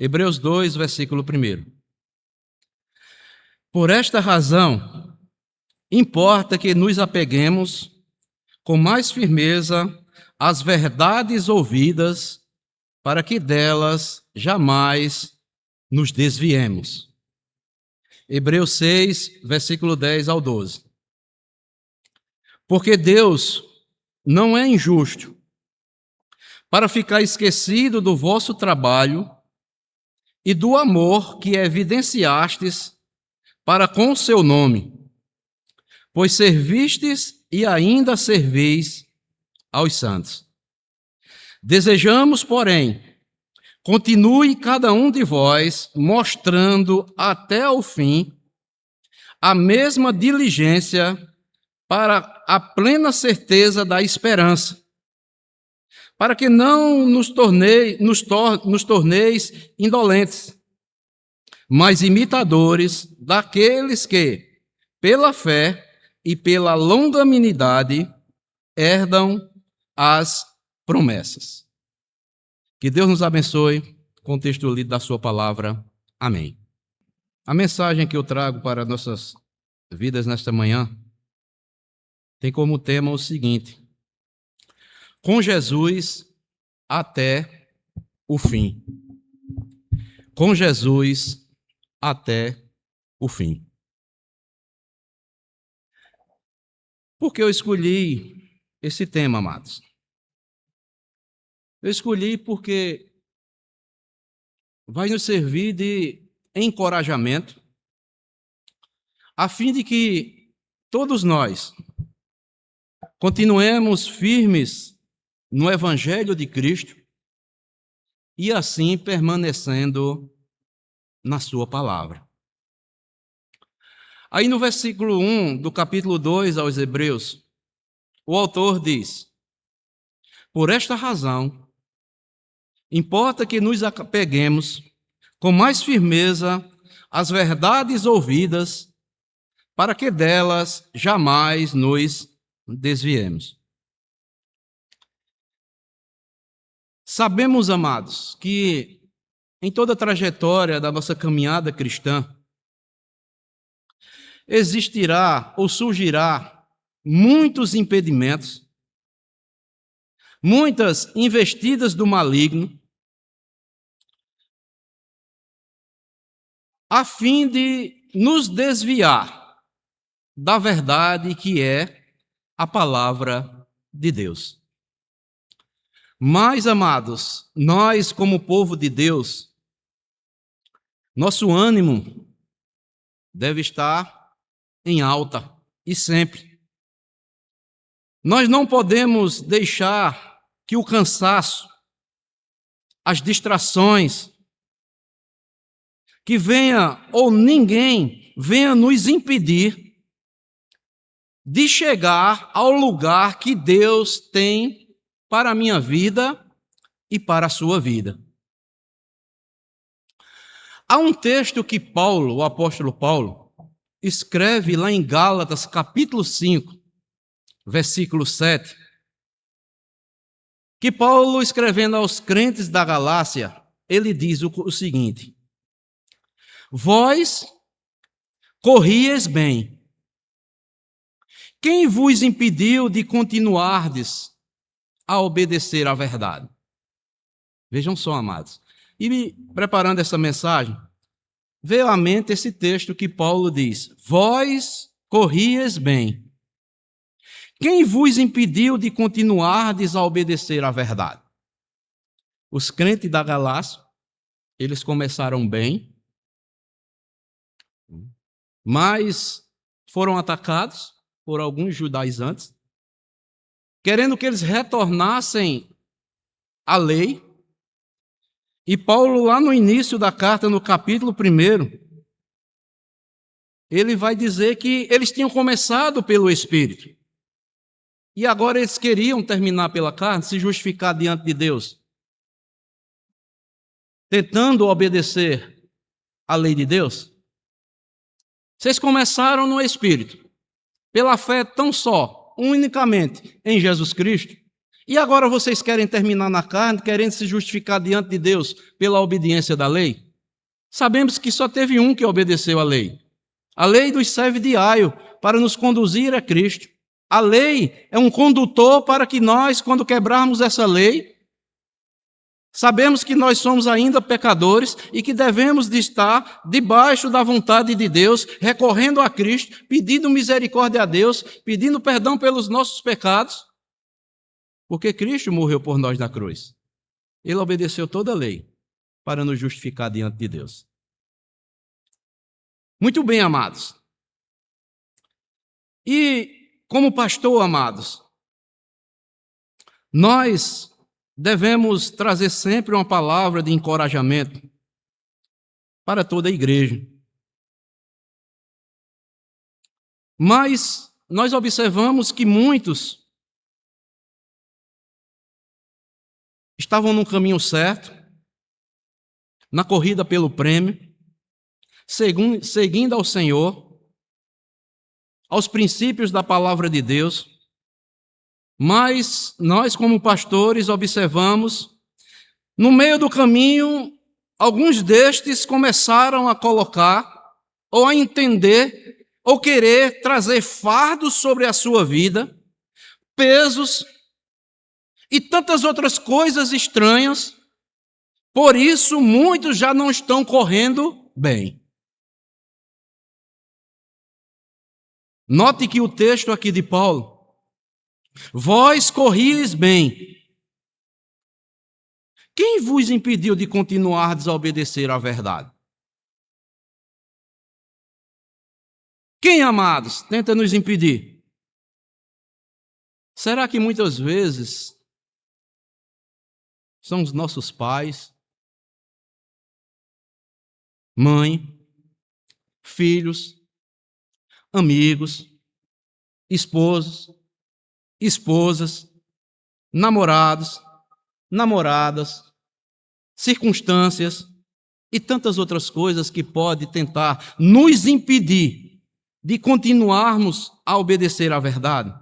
Hebreus 2, versículo 1. Por esta razão, importa que nos apeguemos com mais firmeza às verdades ouvidas, para que delas jamais nos desviemos. Hebreus 6, versículo 10 ao 12. Porque Deus não é injusto para ficar esquecido do vosso trabalho e do amor que evidenciastes para com o seu nome, pois servistes e ainda serveis aos santos. Desejamos, porém, continue cada um de vós mostrando até o fim a mesma diligência para a plena certeza da esperança, para que não nos torneis indolentes, mas imitadores daqueles que, pela fé e pela longanimidade, herdam as promessas. Que Deus nos abençoe com o texto lido da sua palavra. Amém. A mensagem que eu trago para nossas vidas nesta manhã tem como tema o seguinte: com Jesus até o fim. Com Jesus até o fim. Por que eu escolhi esse tema, amados? Eu escolhi porque vai nos servir de encorajamento, a fim de que todos nós continuemos firmes no Evangelho de Cristo e assim permanecendo na sua palavra. Aí no versículo 1 do capítulo 2 aos Hebreus, o autor diz: por esta razão, importa que nos apeguemos com mais firmeza às verdades ouvidas, para que delas jamais nos desviemos. Sabemos, amados, que em toda a trajetória da nossa caminhada cristã, existirá ou surgirá muitos impedimentos, muitas investidas do maligno, a fim de nos desviar da verdade que é a palavra de Deus. Mas, amados, nós como povo de Deus, nosso ânimo deve estar em alta e sempre. Nós não podemos deixar que o cansaço, as distrações, que venha ou ninguém venha nos impedir de chegar ao lugar que Deus tem para a minha vida e para a sua vida. Há um texto que Paulo, o apóstolo Paulo, escreve lá em Gálatas, capítulo 5, versículo 7, que Paulo, escrevendo aos crentes da Galácia, ele diz o seguinte: vós corrieis bem. Quem vos impediu de continuardes a obedecer à verdade? Vejam só, amados. E me preparando essa mensagem, veio à mente esse texto que Paulo diz: vós corrieis bem. Quem vos impediu de continuardes a obedecer à verdade? Os crentes da Galácia, eles começaram bem, mas foram atacados por alguns judaizantes, querendo que eles retornassem à lei. E Paulo, lá no início da carta, no capítulo 1, ele vai dizer que eles tinham começado pelo Espírito, e agora eles queriam terminar pela carne, se justificar diante de Deus, tentando obedecer à lei de Deus. Vocês começaram no Espírito, pela fé tão só, unicamente em Jesus Cristo, E agora vocês querem terminar na carne, querendo se justificar diante de Deus pela obediência da lei? Sabemos que só teve um que obedeceu à lei. A lei nos serve de aio para nos conduzir a Cristo. A lei é um condutor para que nós, quando quebrarmos essa lei, sabemos que nós somos ainda pecadores e que devemos de estar debaixo da vontade de Deus, recorrendo a Cristo, pedindo misericórdia a Deus, pedindo perdão pelos nossos pecados, porque Cristo morreu por nós na cruz. Ele obedeceu toda a lei para nos justificar diante de Deus. Muito bem, amados. E como pastor, amados, nós devemos trazer sempre uma palavra de encorajamento para toda a igreja. Mas nós observamos que muitos estavam no caminho certo, na corrida pelo prêmio, seguindo ao Senhor, aos princípios da palavra de Deus, mas nós, como pastores, observamos, no meio do caminho, alguns destes começaram a colocar, ou a entender, ou querer trazer fardos sobre a sua vida, pesos e tantas outras coisas estranhas. Por isso, muitos já não estão correndo bem. Note que o texto aqui de Paulo: vós corrieis bem. Quem vos impediu de continuar a desobedecer à verdade? Quem, amados, tenta nos impedir? Será que muitas vezes são os nossos pais, mãe, filhos, amigos, esposos, esposas, namorados, namoradas, circunstâncias e tantas outras coisas que podem tentar nos impedir de continuarmos a obedecer à verdade?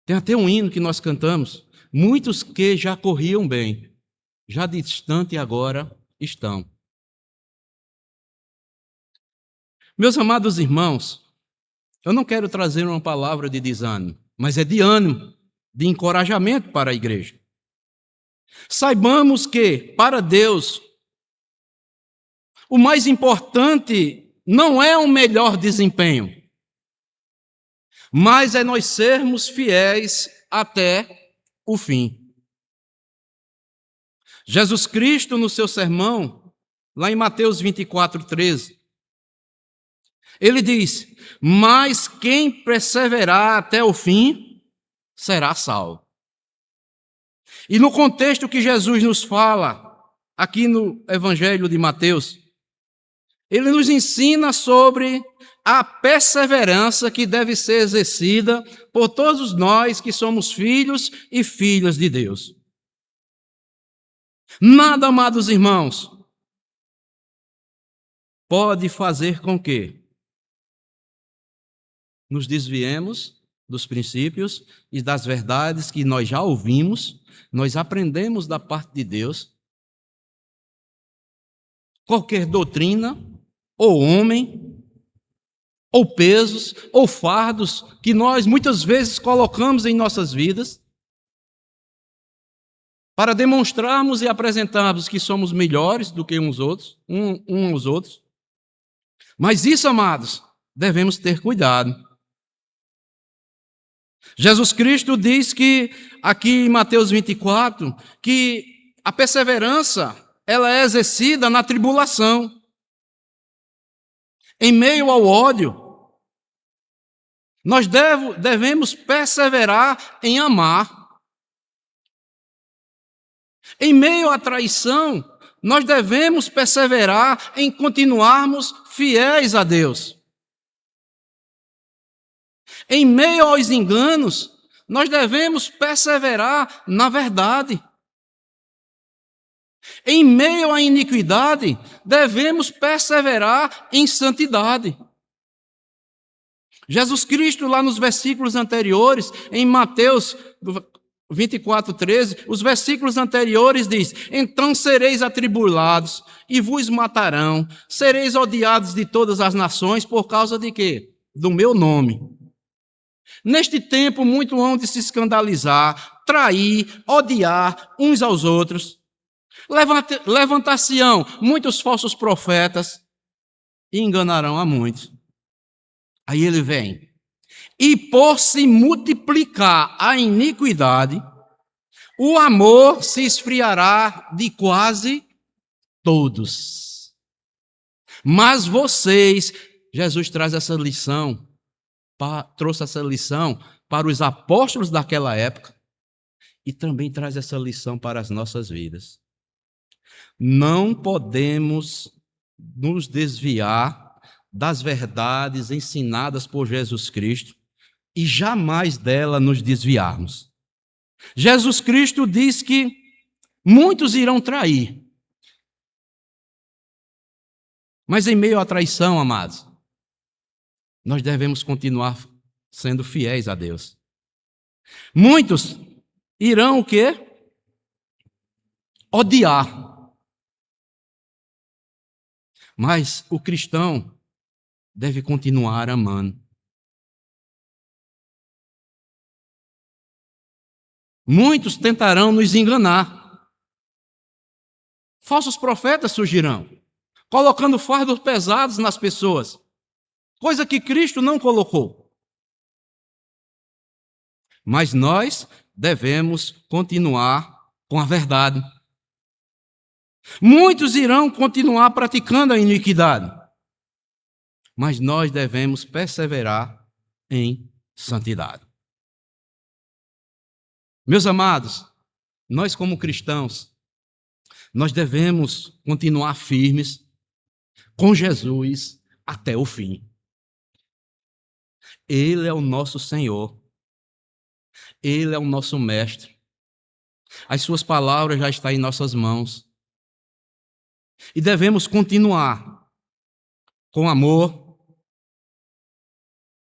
Tem até um hino que nós cantamos: muitos que já corriam bem, já distante agora estão. Meus amados irmãos, eu não quero trazer uma palavra de desânimo, mas é de ânimo, de encorajamento para a igreja. Saibamos que, para Deus, o mais importante não é o melhor desempenho, mas é nós sermos fiéis até o fim. Jesus Cristo, no seu sermão, lá em Mateus 24:13, ele diz: mas quem perseverar até o fim será salvo. E no contexto que Jesus nos fala, aqui no Evangelho de Mateus, ele nos ensina sobre a perseverança que deve ser exercida por todos nós que somos filhos e filhas de Deus. Nada, amados irmãos, pode fazer com que nos desviemos dos princípios e das verdades que nós já ouvimos, nós aprendemos da parte de Deus. Qualquer doutrina, ou homem, ou pesos, ou fardos que nós muitas vezes colocamos em nossas vidas para demonstrarmos e apresentarmos que somos melhores do que uns aos outros. Mas isso, amados, devemos ter cuidado. Jesus Cristo diz que, aqui em Mateus 24, que a perseverança, ela é exercida na tribulação. Em meio ao ódio, nós devemos perseverar em amar. Em meio à traição, nós devemos perseverar em continuarmos fiéis a Deus. Em meio aos enganos, nós devemos perseverar na verdade. Em meio à iniquidade, devemos perseverar em santidade. Jesus Cristo, lá nos versículos anteriores, em Mateus 24:13, os versículos anteriores diz: então sereis atribulados e vos matarão, sereis odiados de todas as nações por causa de quê? Do meu nome. Neste tempo, muito hão de se escandalizar, trair, odiar uns aos outros. Levantar-se-ão muitos falsos profetas e enganarão a muitos. Aí ele vem. E por se multiplicar a iniquidade, o amor se esfriará de quase todos. Mas vocês, Jesus traz essa lição, trouxe essa lição para os apóstolos daquela época e também traz essa lição para as nossas vidas. Não podemos nos desviar das verdades ensinadas por Jesus Cristo e jamais dela nos desviarmos. Jesus Cristo diz que muitos irão trair. Mas em meio à traição, amados, nós devemos continuar sendo fiéis a Deus. Muitos irão o quê? Odiar. Mas o cristão deve continuar amando. Muitos tentarão nos enganar. Falsos profetas surgirão, colocando fardos pesados nas pessoas, coisa que Cristo não colocou. Mas nós devemos continuar com a verdade. Muitos irão continuar praticando a iniquidade, mas nós devemos perseverar em santidade. Meus amados, nós como cristãos, nós devemos continuar firmes com Jesus até o fim. Ele é o nosso Senhor. Ele é o nosso Mestre. As suas palavras já estão em nossas mãos. E devemos continuar com amor,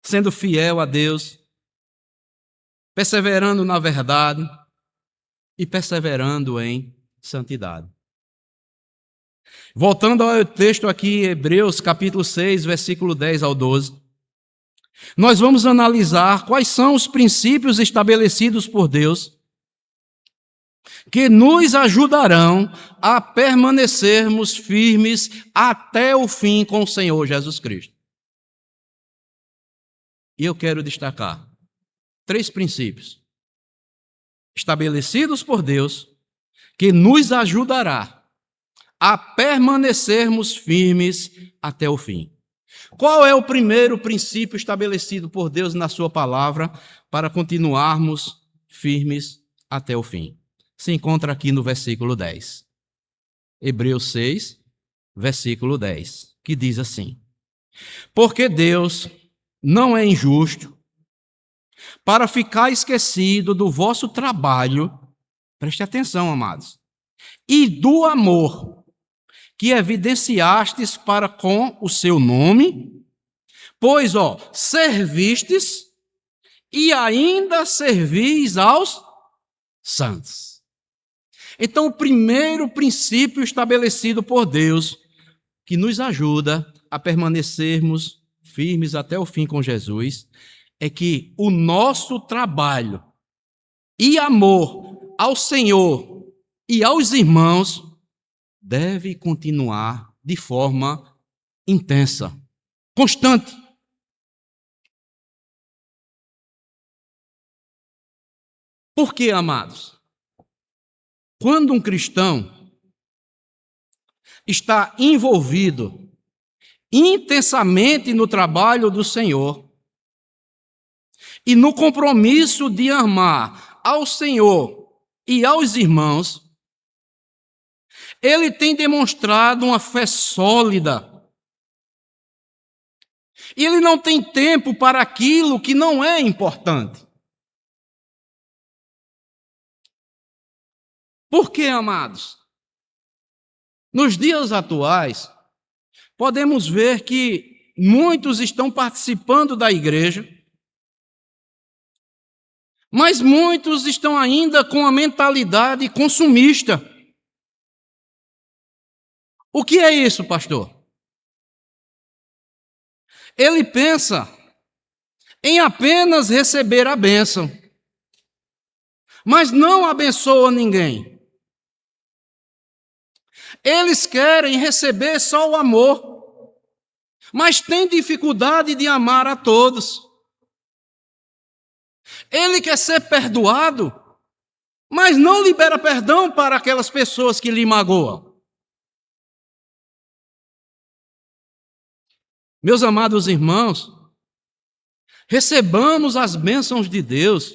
sendo fiel a Deus, perseverando na verdade e perseverando em santidade. Voltando ao texto aqui, Hebreus capítulo 6, versículo 10 ao 12, nós vamos analisar quais são os princípios estabelecidos por Deus que nos ajudarão a permanecermos firmes até o fim com o Senhor Jesus Cristo. E eu quero destacar 3 princípios estabelecidos por Deus que nos ajudará a permanecermos firmes até o fim. Qual é o primeiro princípio estabelecido por Deus na sua palavra para continuarmos firmes até o fim? Se encontra aqui no versículo 10. Hebreus 6, versículo 10, que diz assim: porque Deus não é injusto para ficar esquecido do vosso trabalho, preste atenção, amados, e do amor que evidenciastes para com o seu nome, pois, servistes e ainda servis aos santos. Então, o primeiro princípio estabelecido por Deus, que nos ajuda a permanecermos firmes até o fim com Jesus, é que o nosso trabalho e amor ao Senhor e aos irmãos deve continuar de forma intensa, constante. Por quê, amados? Quando um cristão está envolvido intensamente no trabalho do Senhor e no compromisso de amar ao Senhor e aos irmãos, ele tem demonstrado uma fé sólida. E ele não tem tempo para aquilo que não é importante. Por quê, amados? Nos dias atuais, podemos ver que muitos estão participando da igreja, mas muitos estão ainda com a mentalidade consumista. O que é isso, pastor? Ele pensa em apenas receber a bênção, mas não abençoa ninguém. Eles querem receber só o amor, mas têm dificuldade de amar a todos. Ele quer ser perdoado, mas não libera perdão para aquelas pessoas que lhe magoam. Meus amados irmãos, recebamos as bênçãos de Deus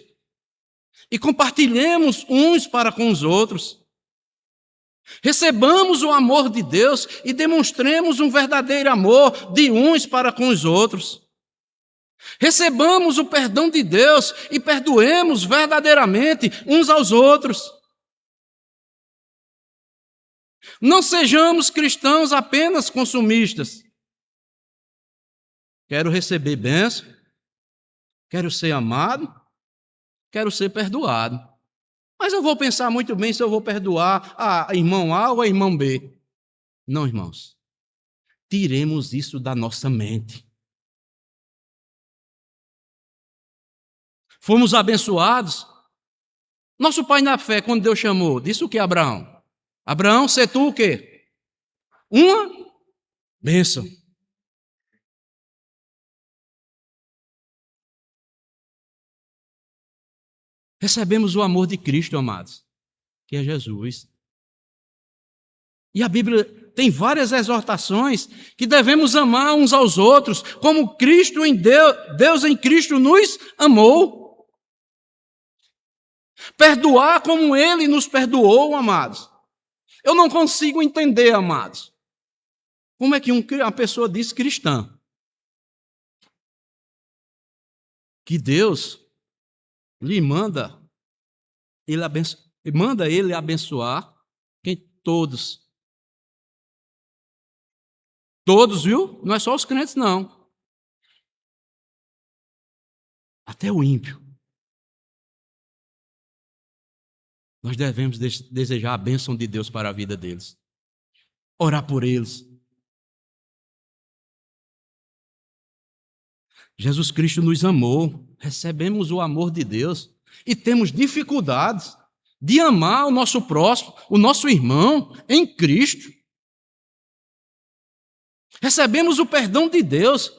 e compartilhemos uns para com os outros. Recebamos o amor de Deus e demonstremos um verdadeiro amor de uns para com os outros. Recebamos o perdão de Deus e perdoemos verdadeiramente uns aos outros. Não sejamos cristãos apenas consumistas. Quero receber bênção, quero ser amado, quero ser perdoado. Mas eu vou pensar muito bem se eu vou perdoar a irmão A ou a irmão B. Não, irmãos. Tiremos isso da nossa mente. Fomos abençoados. Nosso pai na fé, quando Deus chamou, disse o que, Abraão? Abraão, sê tu o quê? Uma bênção. Recebemos o amor de Cristo, amados, que é Jesus. E a Bíblia tem várias exortações que devemos amar uns aos outros, como Cristo em Deus em Cristo nos amou. Perdoar como Ele nos perdoou, amados. Eu não consigo entender, amados, como é que uma pessoa diz cristã que Deus lhe manda ele abençoar quem todos. Todos, viu? Não é só os crentes, não. Até o ímpio. Nós devemos desejar a bênção de Deus para a vida deles. Orar por eles. Jesus Cristo nos amou. Recebemos o amor de Deus. E temos dificuldades de amar o nosso próximo, o nosso irmão, em Cristo. Recebemos o perdão de Deus.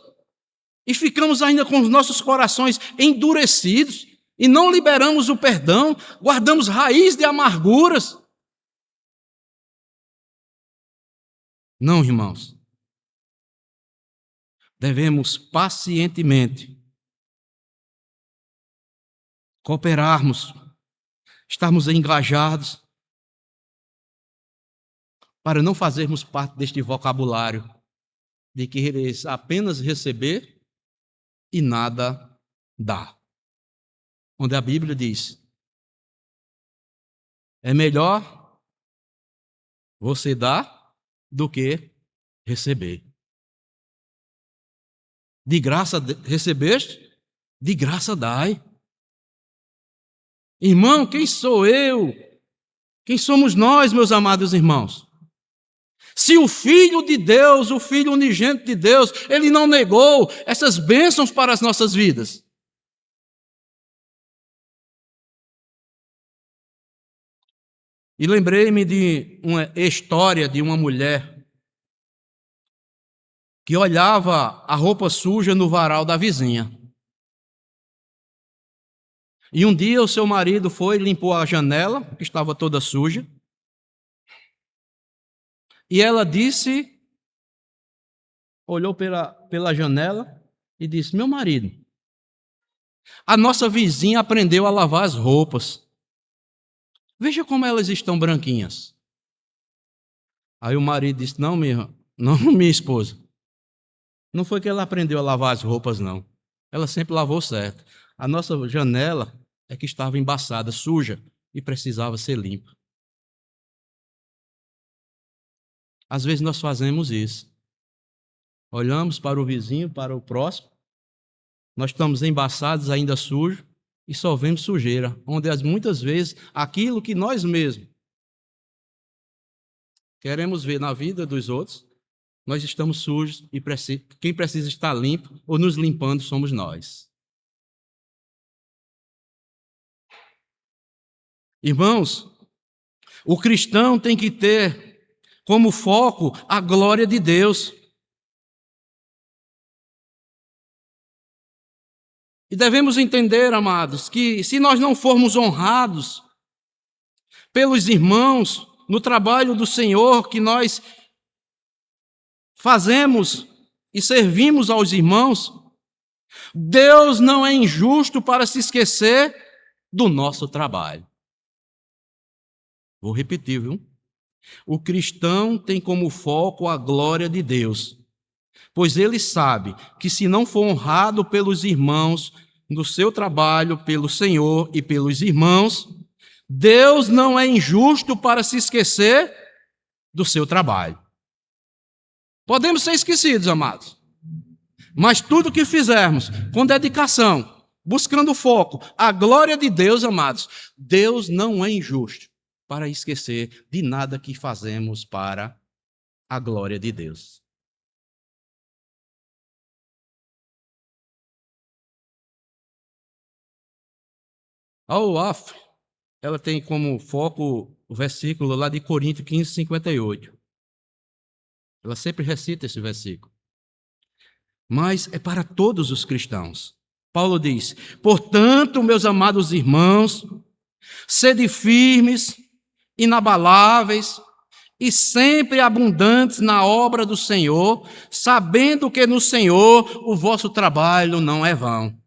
E ficamos ainda com os nossos corações endurecidos. E não liberamos o perdão, guardamos raiz de amarguras. Não, irmãos. Devemos pacientemente cooperarmos, estarmos engajados, para não fazermos parte deste vocabulário de querer apenas receber e nada dar. Onde a Bíblia diz: é melhor você dar do que receber. De graça recebeste, de graça dai. Irmão, quem sou eu? Quem somos nós, meus amados irmãos? Se o Filho de Deus, o Filho unigênito de Deus, Ele não negou essas bênçãos para as nossas vidas. E lembrei-me de uma história de uma mulher que olhava a roupa suja no varal da vizinha. E um dia o seu marido foi e limpou a janela, que estava toda suja. E ela disse, olhou pela janela e disse: meu marido, a nossa vizinha aprendeu a lavar as roupas. Veja como elas estão branquinhas. Aí o marido disse: não, minha esposa. Não foi que ela aprendeu a lavar as roupas, não. Ela sempre lavou certo. A nossa janela é que estava embaçada, suja, e precisava ser limpa. Às vezes nós fazemos isso. Olhamos para o vizinho, para o próximo, nós estamos embaçados, ainda sujos, e só vemos sujeira, onde muitas vezes aquilo que nós mesmos queremos ver na vida dos outros, nós estamos sujos e quem precisa estar limpo ou nos limpando somos nós. Irmãos, o cristão tem que ter como foco a glória de Deus. E devemos entender, amados, que se nós não formos honrados pelos irmãos no trabalho do Senhor que nós fazemos e servimos aos irmãos, Deus não é injusto para se esquecer do nosso trabalho. Vou repetir, viu? O cristão tem como foco a glória de Deus, pois ele sabe que se não for honrado pelos irmãos no seu trabalho, pelo Senhor e pelos irmãos, Deus não é injusto para se esquecer do seu trabalho. Podemos ser esquecidos, amados, mas tudo que fizermos com dedicação, buscando foco, a glória de Deus, amados, Deus não é injusto para esquecer de nada que fazemos para a glória de Deus. A UAF, ela tem como foco o versículo lá de Coríntios 15, 58. Ela sempre recita esse versículo. Mas é para todos os cristãos. Paulo diz: portanto, meus amados irmãos, sede firmes, inabaláveis e sempre abundantes na obra do Senhor, sabendo que no Senhor o vosso trabalho não é vão.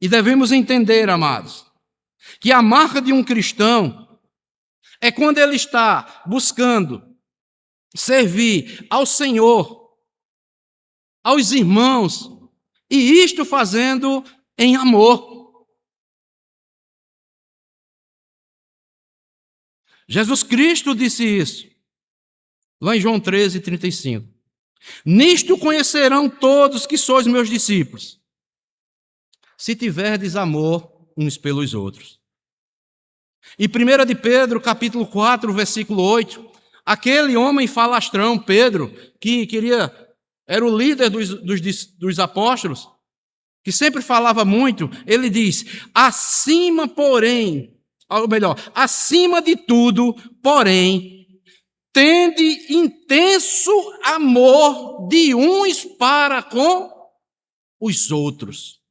E devemos entender, amados, que a marca de um cristão é quando ele está buscando servir ao Senhor, aos irmãos, e isto fazendo em amor. Jesus Cristo disse isso, lá em João 13, 35. Nisto conhecerão todos que sois meus discípulos, se tiverdes amor uns pelos outros. E 1 de Pedro, capítulo 4, versículo 8, aquele homem falastrão, Pedro, que era o líder dos apóstolos, que sempre falava muito, ele diz: acima, porém, ou melhor, acima de tudo, porém, tende intenso amor de uns para com os outros,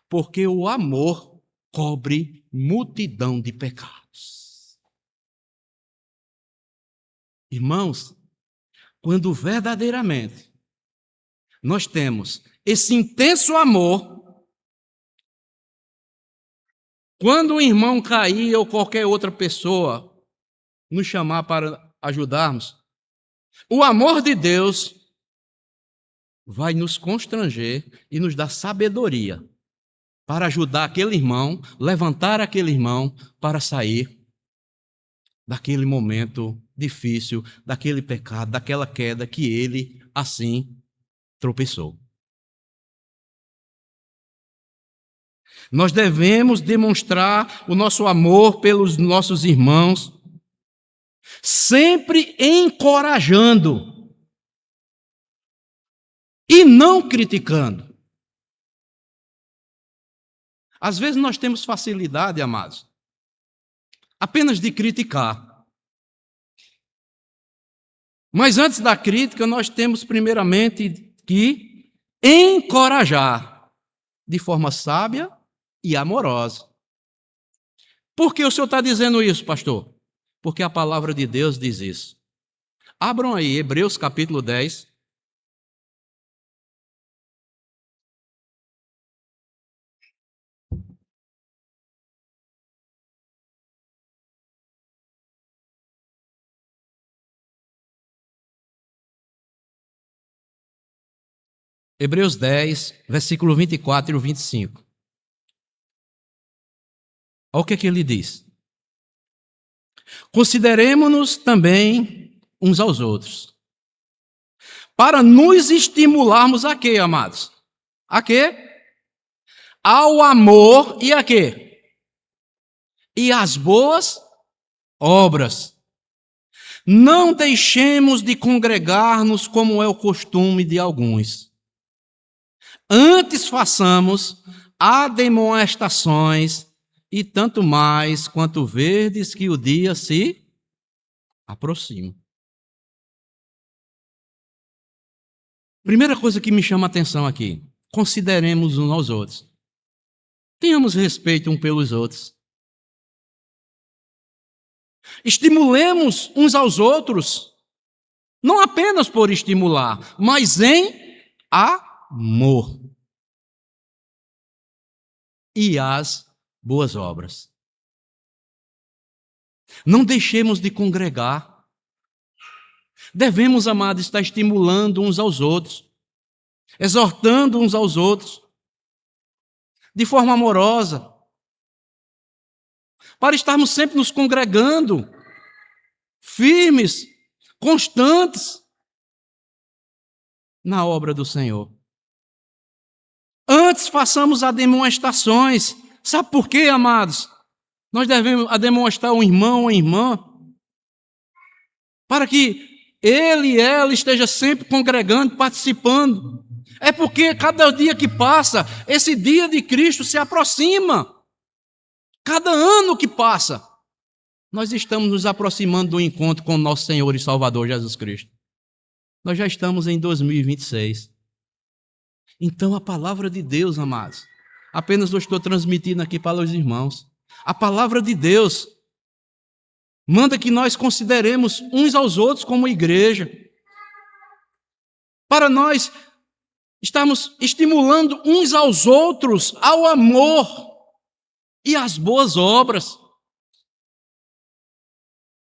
porque o amor cobre multidão de pecados. Irmãos, quando verdadeiramente nós temos esse intenso amor, quando um irmão cair ou qualquer outra pessoa nos chamar para ajudarmos, o amor de Deus vai nos constranger e nos dar sabedoria para ajudar aquele irmão, levantar aquele irmão para sair daquele momento difícil, daquele pecado, daquela queda que ele assim tropeçou. Nós devemos demonstrar o nosso amor pelos nossos irmãos, sempre encorajando e não criticando. Às vezes nós temos facilidade, amados, apenas de criticar. Mas antes da crítica, nós temos primeiramente que encorajar de forma sábia e amorosa. Por que o senhor está dizendo isso, pastor? Porque a palavra de Deus diz isso. Abram aí, Hebreus capítulo 10. Hebreus 10, versículo 24 e 25. Olha o que ele diz. Consideremos-nos também uns aos outros, para nos estimularmos a quê, amados? A quê? Ao amor e a quê? E às boas obras. Não deixemos de congregar-nos como é o costume de alguns. Antes façamos admoestações, e tanto mais quanto verdes que o dia se aproxima. Primeira coisa que me chama a atenção aqui: consideremos uns aos outros. Tenhamos respeito uns pelos outros. Estimulemos uns aos outros, não apenas por estimular, mas em amor e as boas obras. Não deixemos de congregar. Devemos, amados, estar estimulando uns aos outros, exortando uns aos outros, de forma amorosa, para estarmos sempre nos congregando, firmes, constantes na obra do Senhor. Antes façamos demonstrações. Sabe por quê, amados? Nós devemos demonstrar um irmão ou irmã, para que ele e ela esteja sempre congregando, participando. É porque cada dia que passa, esse dia de Cristo se aproxima. Cada ano que passa, nós estamos nos aproximando do encontro com o nosso Senhor e Salvador Jesus Cristo. Nós já estamos em 2026. Então a palavra de Deus, amados, apenas eu estou transmitindo aqui para os irmãos. A palavra de Deus manda que nós consideremos uns aos outros como igreja, para nós estarmos estimulando uns aos outros ao amor e às boas obras,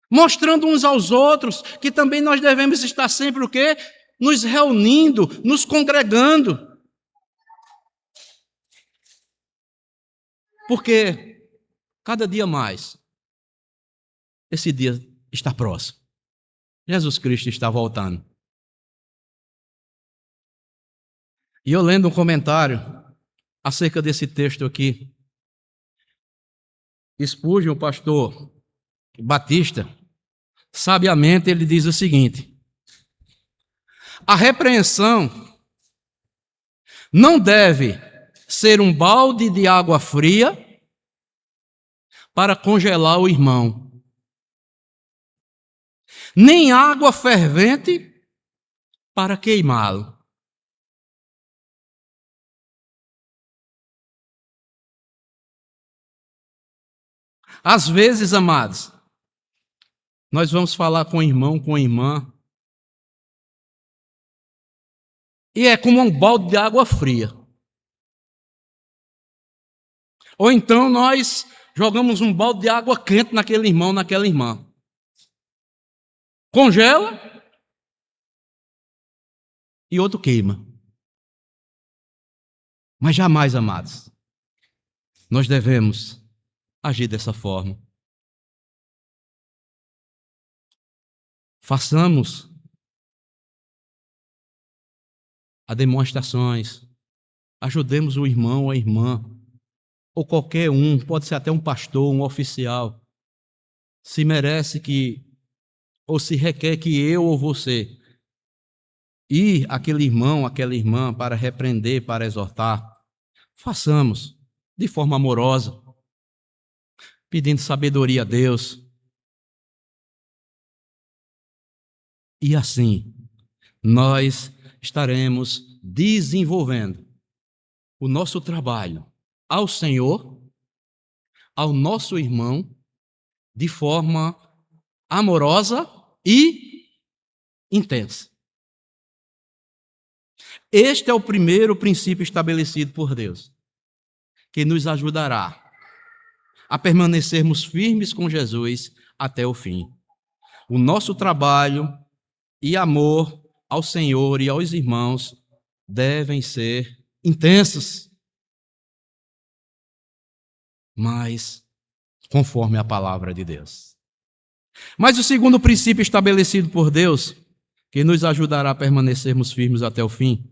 mostrando uns aos outros que também nós devemos estar sempre o quê? Nos reunindo, nos congregando. Porque cada dia mais esse dia está próximo. Jesus Cristo está voltando. E eu lendo um comentário acerca desse texto aqui, Spurgeon, o pastor Batista, sabiamente ele diz o seguinte: a repreensão não deve ser um balde de água fria para congelar o irmão, nem água fervente para queimá-lo. Às vezes, amados, nós vamos falar com o irmão, com a irmã, e é como um balde de água fria. Ou então nós jogamos um balde de água quente naquele irmão, naquela irmã. Congela e outro queima. Mas jamais, amados, nós devemos agir dessa forma. Façamos demonstrações, ajudemos o irmão ou a irmã, ou qualquer um, pode ser até um pastor, um oficial, se merece que, ou se requer que eu ou você, ir aquele irmão, aquela irmã para repreender, para exortar, façamos de forma amorosa, pedindo sabedoria a Deus. E assim, nós estaremos desenvolvendo o nosso trabalho ao Senhor, ao nosso irmão, de forma amorosa e intensa. Este é o primeiro princípio estabelecido por Deus, que nos ajudará a permanecermos firmes com Jesus até o fim. O nosso trabalho e amor ao Senhor e aos irmãos devem ser intensos, mas conforme a palavra de Deus. Mas o segundo princípio estabelecido por Deus, que nos ajudará a permanecermos firmes até o fim,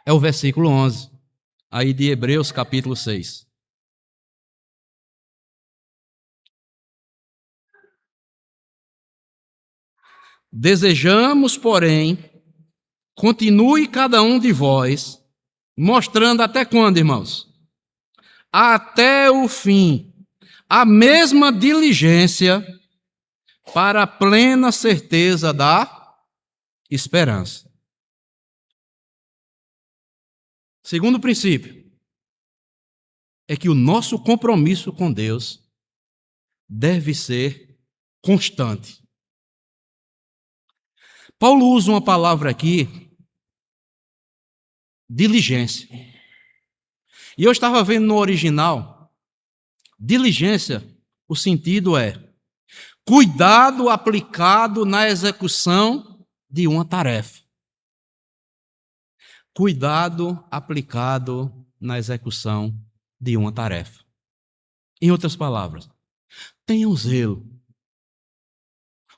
é o versículo 11, aí de Hebreus capítulo 6. Desejamos, porém, continue cada um de vós, mostrando até quando, irmãos? Até o fim, a mesma diligência para a plena certeza da esperança. Segundo princípio, é que o nosso compromisso com Deus deve ser constante. Paulo usa uma palavra aqui, diligência. E eu estava vendo no original, diligência, o sentido é cuidado aplicado na execução de uma tarefa. Cuidado aplicado na execução de uma tarefa. Em outras palavras, tenha um zelo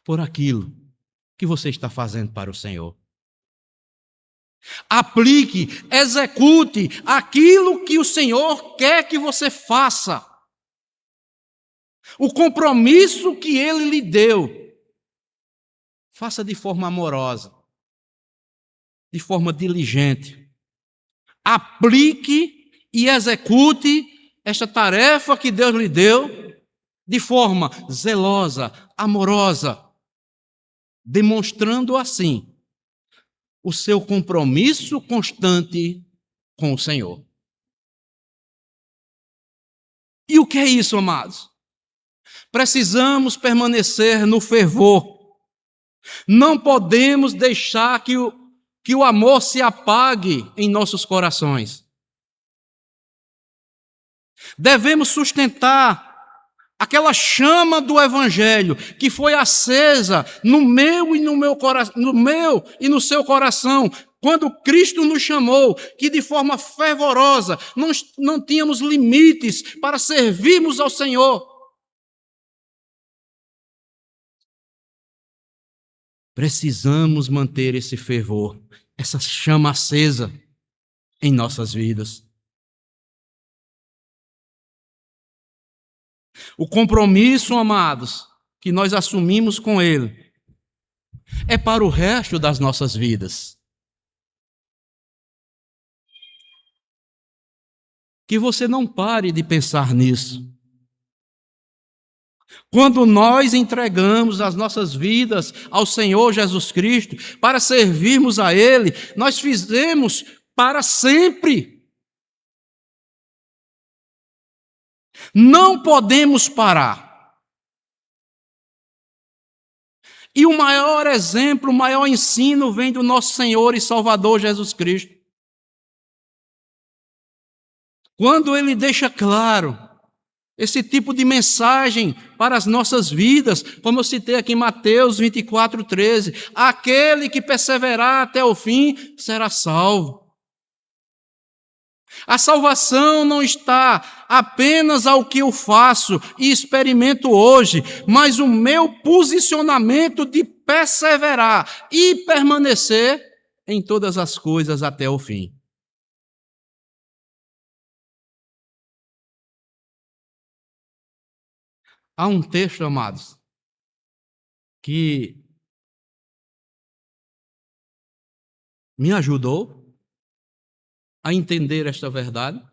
por aquilo que você está fazendo para o Senhor. Aplique, execute aquilo que o Senhor quer que você faça. O compromisso que Ele lhe deu, faça de forma amorosa, de forma diligente. Aplique e execute esta tarefa que Deus lhe deu de forma zelosa, amorosa, demonstrando assim o seu compromisso constante com o Senhor. E o que é isso, amados? Precisamos permanecer no fervor. Não podemos deixar que o amor se apague em nossos corações. Devemos sustentar aquela chama do Evangelho que foi acesa no meu e no seu coração, quando Cristo nos chamou, que de forma fervorosa não tínhamos limites para servirmos ao Senhor. Precisamos manter esse fervor, essa chama acesa em nossas vidas. O compromisso, amados, que nós assumimos com Ele, é para o resto das nossas vidas. Que você não pare de pensar nisso. Quando nós entregamos as nossas vidas ao Senhor Jesus Cristo para servirmos a Ele, nós fizemos para sempre. Não podemos parar. E o maior exemplo, o maior ensino vem do nosso Senhor e Salvador Jesus Cristo. Quando Ele deixa claro esse tipo de mensagem para as nossas vidas, como eu citei aqui em Mateus 24:13, aquele que perseverar até o fim será salvo. A salvação não está apenas ao que eu faço e experimento hoje, mas o meu posicionamento de perseverar e permanecer em todas as coisas até o fim. Há um texto, amados, que me ajudou a entender esta verdade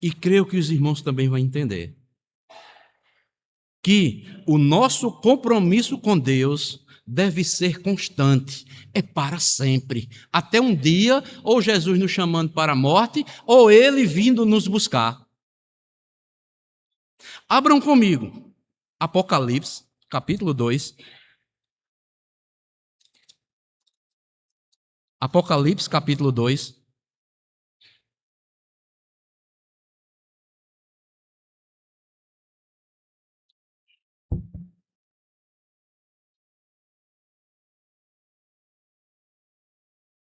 e creio que os irmãos também vão entender. Que o nosso compromisso com Deus deve ser constante, é para sempre, até um dia, ou Jesus nos chamando para a morte, ou Ele vindo nos buscar. Abram comigo, Apocalipse, capítulo 2. Apocalipse, capítulo 2.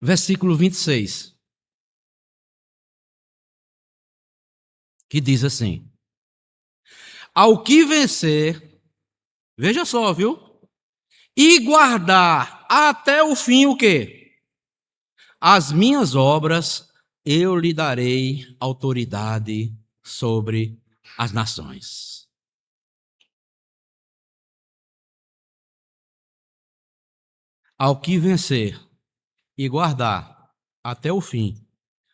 Versículo 26, que diz assim: Ao que vencer, veja só, viu? E guardar até o fim o quê? As minhas obras, eu lhe darei autoridade sobre as nações. Ao que vencer e guardar até o fim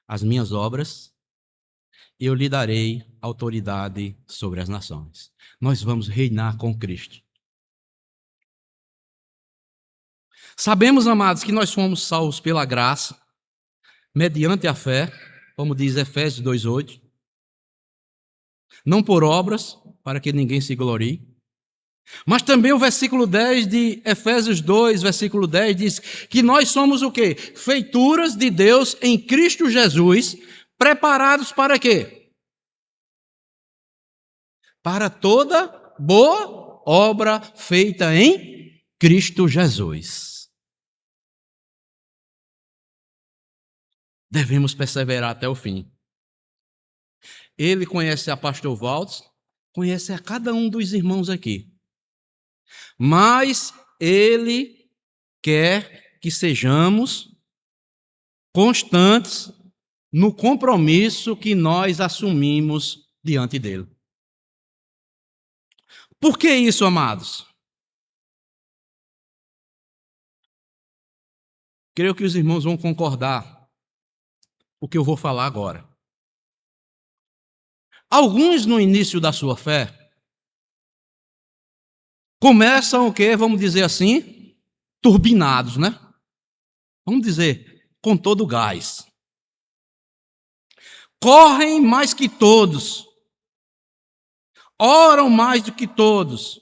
as minhas obras, eu lhe darei autoridade sobre as nações. Nós vamos reinar com Cristo. Sabemos, amados, que nós fomos salvos pela graça, mediante a fé, como diz Efésios 2:8, não por obras, para que ninguém se glorie. Mas também o versículo 10 de Efésios 2, versículo 10, diz que nós somos o quê? Feituras de Deus em Cristo Jesus, preparados para quê? Para toda boa obra feita em Cristo Jesus. Devemos perseverar até o fim. Ele conhece a pastor Valdes, conhece a cada um dos irmãos aqui. Mas ele quer que sejamos constantes no compromisso que nós assumimos diante dele. Por que isso, amados? Creio que os irmãos vão concordar com o que eu vou falar agora. Alguns, no início da sua fé, começam o quê? Vamos dizer assim, turbinados, né? Vamos dizer, com todo o gás. Correm mais que todos. Oram mais do que todos.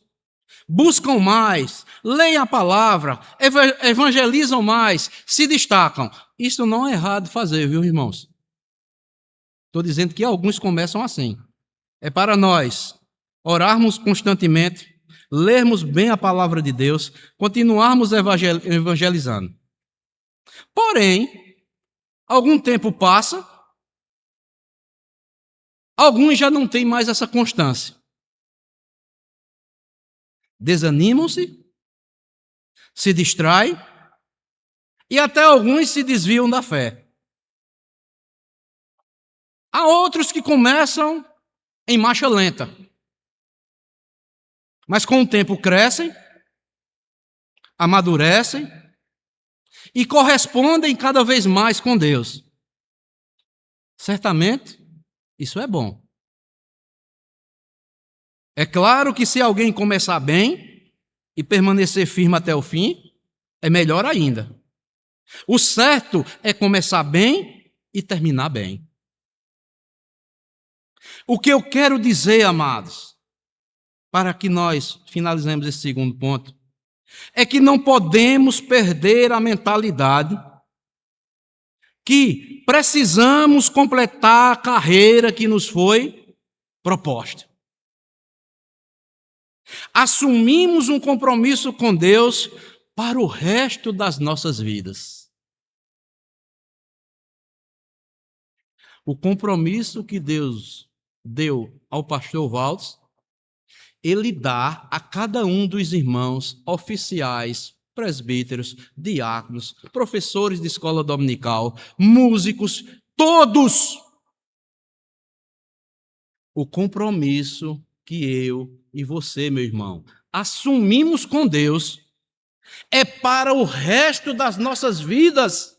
Buscam mais, leem a palavra, evangelizam mais, se destacam. Isso não é errado fazer, viu, irmãos? Estou dizendo que alguns começam assim. É para nós orarmos constantemente, lermos bem a palavra de Deus, continuarmos evangelizando. Porém, algum tempo passa, alguns já não têm mais essa constância. Desanimam-se, se distraem e até alguns se desviam da fé. Há outros que começam em marcha lenta, mas com o tempo crescem, amadurecem e correspondem cada vez mais com Deus. Certamente, isso é bom. É claro que se alguém começar bem e permanecer firme até o fim, é melhor ainda. O certo é começar bem e terminar bem. O que eu quero dizer, amados, para que nós finalizemos esse segundo ponto, é que não podemos perder a mentalidade que precisamos completar a carreira que nos foi proposta. Assumimos um compromisso com Deus para o resto das nossas vidas. O compromisso que Deus deu ao pastor Valdes, ele dá a cada um dos irmãos oficiais, presbíteros, diáconos, professores de escola dominical, músicos, todos. O compromisso que eu e você, meu irmão, assumimos com Deus é para o resto das nossas vidas.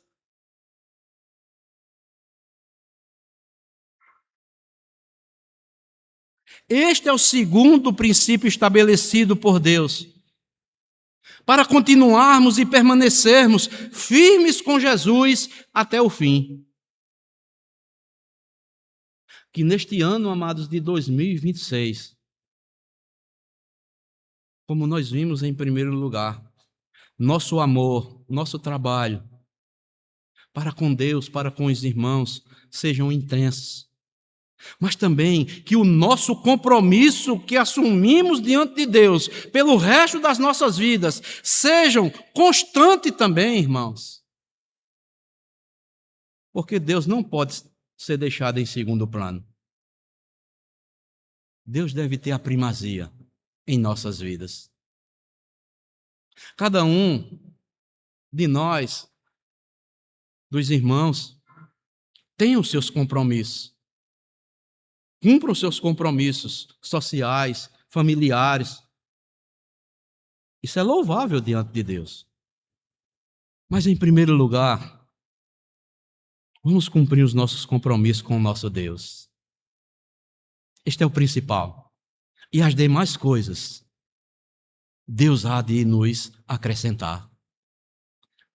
Este é o segundo princípio estabelecido por Deus, para continuarmos e permanecermos firmes com Jesus até o fim. Que neste ano, amados, de 2026, como nós vimos em primeiro lugar, nosso amor, nosso trabalho para com Deus, para com os irmãos, sejam intensos. Mas também que o nosso compromisso que assumimos diante de Deus pelo resto das nossas vidas sejam constante também, irmãos. Porque Deus não pode ser deixado em segundo plano. Deus deve ter a primazia em nossas vidas. Cada um de nós, dos irmãos, tem os seus compromissos. Cumpra os seus compromissos sociais, familiares. Isso é louvável diante de Deus. Mas, em primeiro lugar, vamos cumprir os nossos compromissos com o nosso Deus. Este é o principal. E as demais coisas, Deus há de nos acrescentar.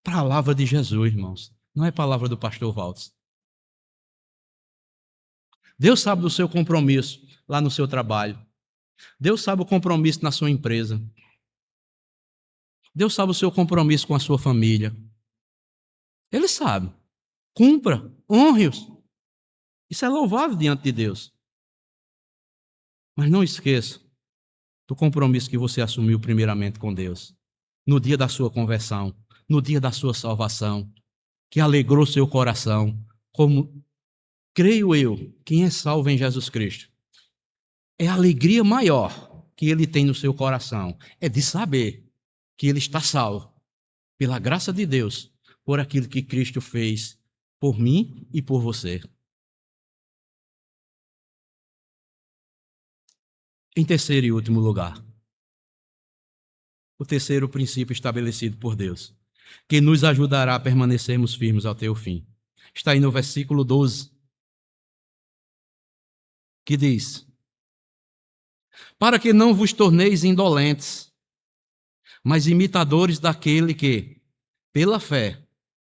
Palavra de Jesus, irmãos. Não é palavra do pastor Waltz. Deus sabe do seu compromisso lá no seu trabalho. Deus sabe o compromisso na sua empresa. Deus sabe o seu compromisso com a sua família. Ele sabe. Cumpra, honre-os. Isso é louvável diante de Deus. Mas não esqueça do compromisso que você assumiu primeiramente com Deus. No dia da sua conversão, no dia da sua salvação, que alegrou seu coração, como creio eu, quem é salvo em Jesus Cristo. É a alegria maior que ele tem no seu coração, é de saber que ele está salvo, pela graça de Deus, por aquilo que Cristo fez por mim e por você. Em terceiro e último lugar, o terceiro princípio estabelecido por Deus, que nos ajudará a permanecermos firmes até o fim. Está aí no versículo 12, que diz: para que não vos torneis indolentes, mas imitadores daquele que, pela fé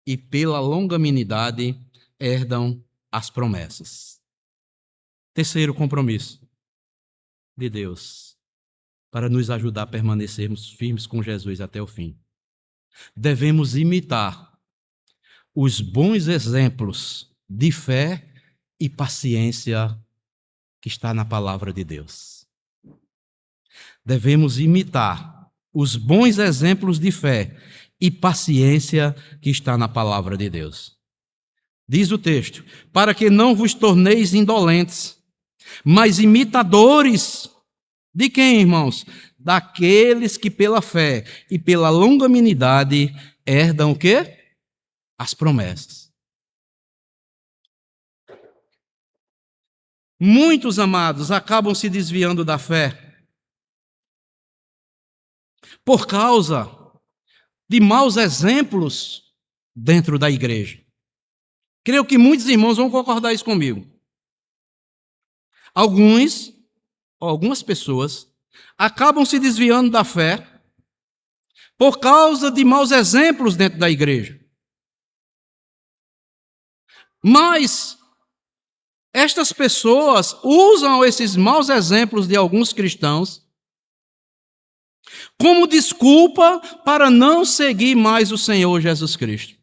e pela longanimidade, herdam as promessas. Terceiro compromisso de Deus, para nos ajudar a permanecermos firmes com Jesus até o fim. Devemos imitar os bons exemplos de fé e paciência que está na palavra de Deus. Devemos imitar os bons exemplos de fé e paciência que está na palavra de Deus. Diz o texto: para que não vos torneis indolentes, mas imitadores de quem, irmãos? Daqueles que pela fé e pela longanimidade herdam o quê? As promessas. Muitos, amados, acabam se desviando da fé por causa de maus exemplos dentro da igreja. Creio que muitos irmãos vão concordar isso comigo. Algumas pessoas acabam se desviando da fé por causa de maus exemplos dentro da igreja. Mas estas pessoas usam esses maus exemplos de alguns cristãos como desculpa para não seguir mais o Senhor Jesus Cristo.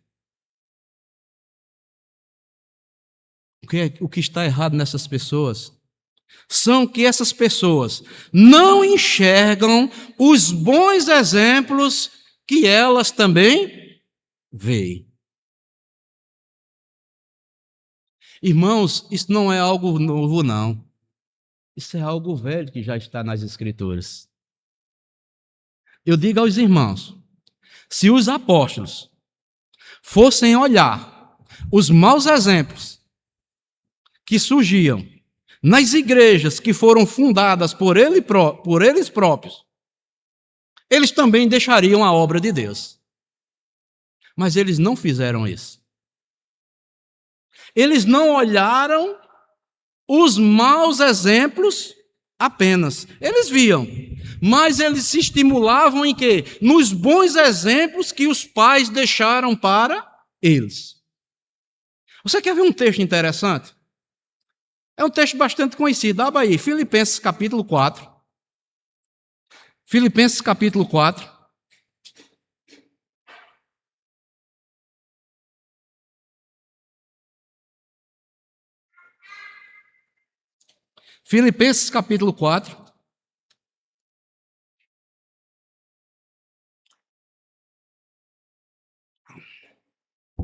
O que está errado nessas pessoas são que essas pessoas não enxergam os bons exemplos que elas também veem. Irmãos, isso não é algo novo, não. Isso é algo velho que já está nas Escrituras. Eu digo aos irmãos, se os apóstolos fossem olhar os maus exemplos que surgiam nas igrejas que foram fundadas por eles próprios, eles também deixariam a obra de Deus. Mas eles não fizeram isso. Eles não olharam os maus exemplos apenas. Eles viam, mas eles se estimulavam em quê? Nos bons exemplos que os pais deixaram para eles. Você quer ver um texto interessante? É um texto bastante conhecido. Abra aí, Filipenses capítulo 4. Filipenses capítulo 4. Filipenses capítulo 4.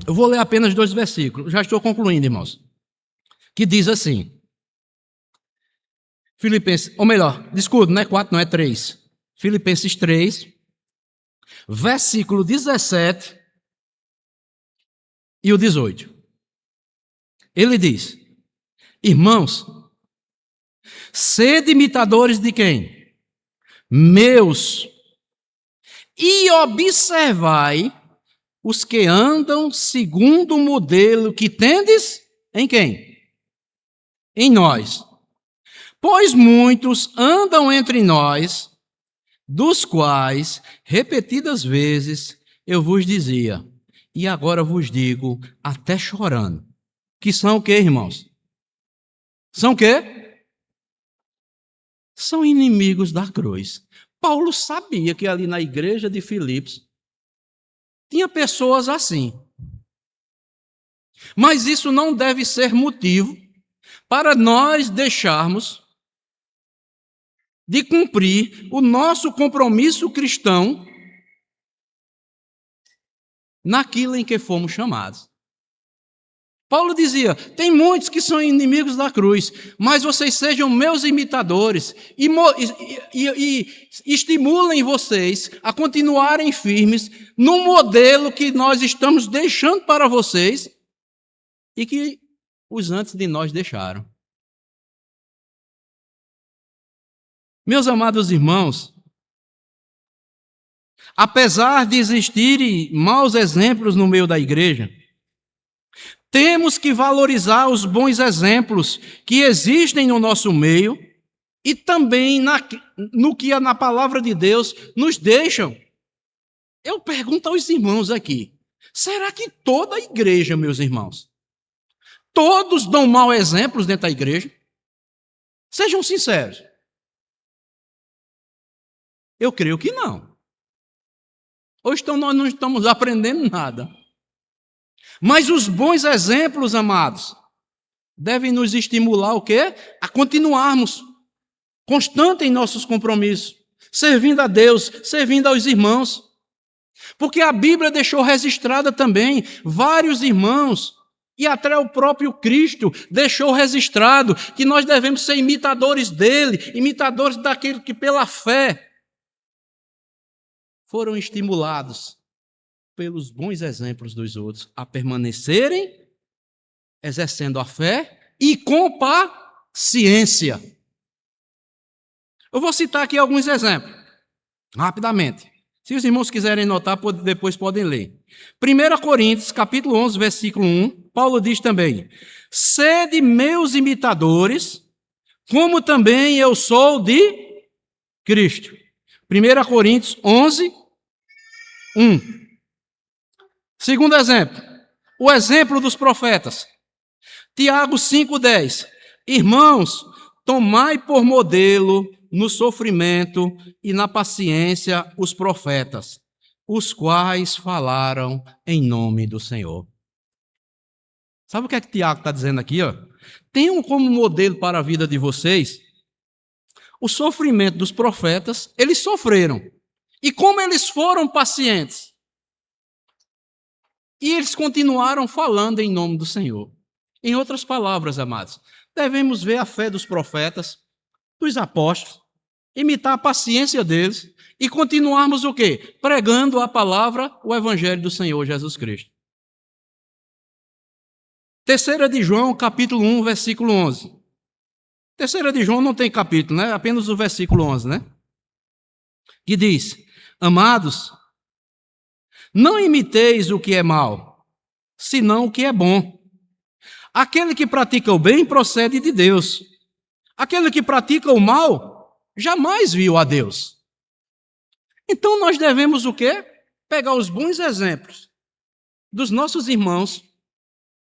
Eu vou ler apenas 2 versículos. Já estou concluindo, irmãos. Que diz assim: Filipenses, ou melhor, desculpe, não é 4, não é 3. Filipenses 3, versículo 17 e o 18. Ele diz: irmãos, sede imitadores de quem? Meus, e observai os que andam segundo o modelo que tendes em quem? Em nós. Pois muitos andam entre nós, dos quais, repetidas vezes, eu vos dizia, e agora vos digo, até chorando, que são o quê, irmãos? São o quê? São inimigos da cruz. Paulo sabia que ali na igreja de Filipos tinha pessoas assim. Mas isso não deve ser motivo para nós deixarmos de cumprir o nosso compromisso cristão naquilo em que fomos chamados. Paulo dizia: tem muitos que são inimigos da cruz, mas vocês sejam meus imitadores e estimulem vocês a continuarem firmes no modelo que nós estamos deixando para vocês e que os antes de nós deixaram. Meus amados irmãos, apesar de existirem maus exemplos no meio da igreja, temos que valorizar os bons exemplos que existem no nosso meio e também no que na palavra de Deus nos deixam. Eu pergunto aos irmãos aqui, será que toda a igreja, meus irmãos, todos dão maus exemplos dentro da igreja? Sejam sinceros. Eu creio que não. Hoje nós não estamos aprendendo nada. Mas os bons exemplos, amados, devem nos estimular o quê? A continuarmos constantes em nossos compromissos, servindo a Deus, servindo aos irmãos. Porque a Bíblia deixou registrada também vários irmãos, e até o próprio Cristo deixou registrado que nós devemos ser imitadores dele, imitadores daquele que pela fé foram estimulados pelos bons exemplos dos outros a permanecerem exercendo a fé e com paciência. Eu vou citar aqui alguns exemplos, rapidamente. Se os irmãos quiserem notar, depois podem ler. 1 Coríntios, capítulo 11, versículo 1, Paulo diz também: sede meus imitadores, como também eu sou de Cristo. 1 Coríntios 11, 1. Segundo exemplo, o exemplo dos profetas. Tiago 5,10. Irmãos, tomai por modelo no sofrimento e na paciência os profetas, os quais falaram em nome do Senhor. Sabe o que é que Tiago está dizendo aqui? Tenham como modelo para a vida de vocês o sofrimento dos profetas. Eles sofreram. E como eles foram pacientes. E eles continuaram falando em nome do Senhor. Em outras palavras, amados, devemos ver a fé dos profetas, dos apóstolos, imitar a paciência deles e continuarmos o quê? Pregando a palavra, o evangelho do Senhor Jesus Cristo. 3 de João, capítulo 1, versículo 11. 3 de João não tem capítulo, né? Apenas o versículo 11, né? Que diz: amados, não imiteis o que é mal, senão o que é bom. Aquele que pratica o bem procede de Deus. Aquele que pratica o mal jamais viu a Deus. Então nós devemos o quê? Pegar os bons exemplos dos nossos irmãos,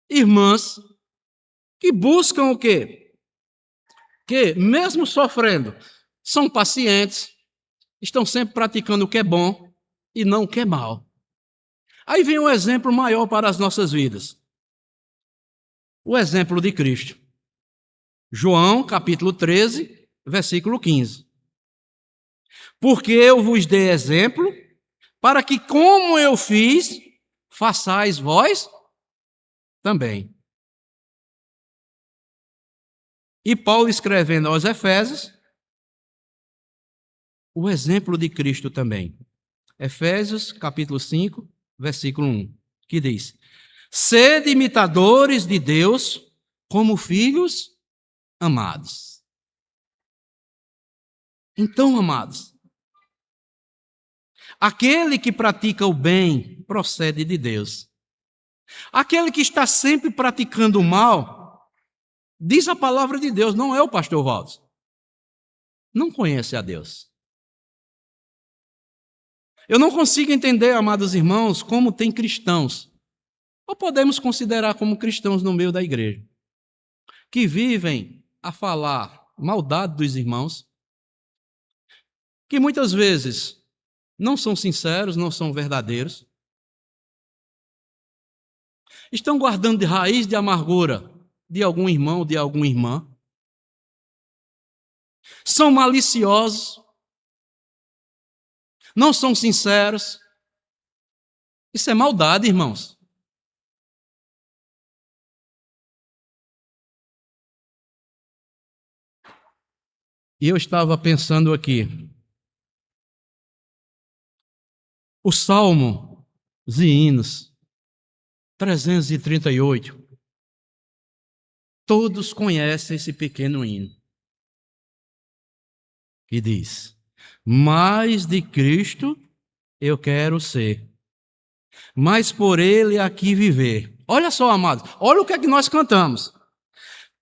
irmãs, que buscam o quê? Que, mesmo sofrendo, são pacientes, estão sempre praticando o que é bom e não o que é mal. Aí vem um exemplo maior para as nossas vidas. O exemplo de Cristo. João, capítulo 13, versículo 15. Porque eu vos dei exemplo, para que como eu fiz, façais vós também. E Paulo, escrevendo aos Efésios, o exemplo de Cristo também. Efésios, capítulo 5, versículo 1, que diz: sede imitadores de Deus como filhos amados. Então, amados, aquele que pratica o bem procede de Deus. Aquele que está sempre praticando o mal, diz a palavra de Deus, não é o pastor Valdes, não conhece a Deus. Eu não consigo entender, amados irmãos, como tem cristãos, ou podemos considerar como cristãos no meio da igreja, que vivem a falar maldade dos irmãos, que muitas vezes não são sinceros, não são verdadeiros, estão guardando de raiz de amargura de algum irmão, de alguma irmã, são maliciosos, não são sinceros. Isso é maldade, irmãos. E eu estava pensando aqui, o Salmo e Hinos 338, todos conhecem esse pequeno hino, que diz: mais de Cristo eu quero ser, mas por Ele aqui viver. Olha só, amados, olha o que é que nós cantamos.